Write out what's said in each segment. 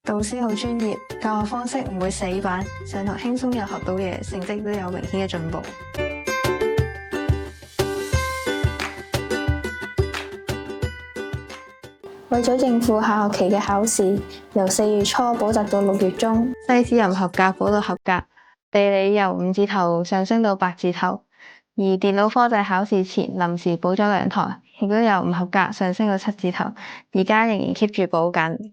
導師好專業，教學方式唔會死板，上堂輕鬆又學到嘢，成績都有明顯嘅進步。為咗應付下學期嘅考試，由4月初補習到6月中，西史由唔合格補到合格，地理由5字頭上升到8字頭，而電腦科就係考試前臨時補咗2堂，亦都由唔合格上升到7字頭，而家仍然 keep 住補緊。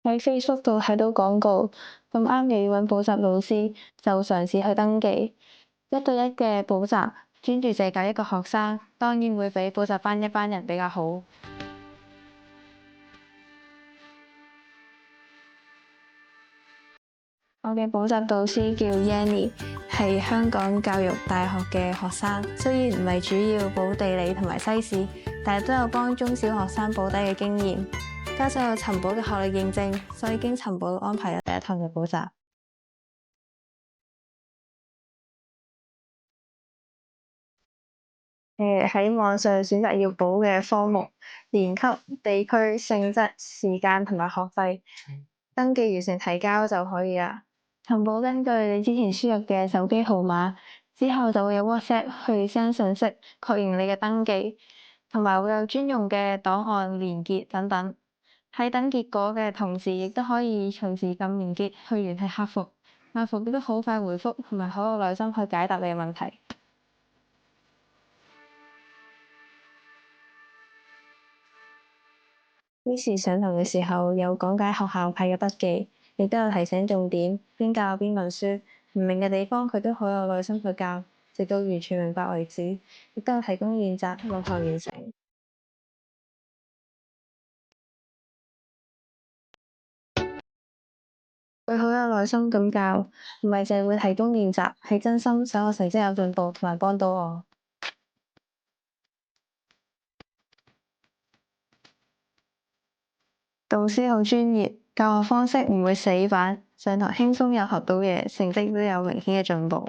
喺 Facebook 度睇到廣告，咁啱又要揾補習老師，就嘗試去登記。1對1嘅補習，專注借教一個學生，當然會比補習班一班人比較好。我嘅補習導師叫 Yanny， 係香港教育大學嘅學生，雖然唔係主要補地理同埋西史，但係都有幫中小學生補底嘅經驗。加上有尋寶嘅學歷認證，所以經尋寶安排咗第1堂嘅補習。喺網上選擇要補嘅科目、年級、地區、性質、時間同埋學費，登記完成提交就可以啦。尋寶根據你之前輸入嘅手機號碼，之後就會有 WhatsApp 去 send 信息確認你嘅登記，同埋會有專用嘅檔案連結等等。喺等結果嘅同時，亦都可以隨時撳連結去聯繫客服，客服亦都好快回覆同埋好有耐心去解答你嘅問題。於是上堂嘅時候有講解學校派嘅筆記，亦都有提醒重點，邊教邊問書，唔明嘅地方佢都好有耐心去教，直到完全明白為止，亦都有提供練習落堂完成。佢好有耐心咁教，唔係淨係會提供練習，係真心想我成績有進步同埋幫到我。導師好專業，教學方式唔會死板，上堂輕鬆又學到嘢，成績都有明顯嘅進步。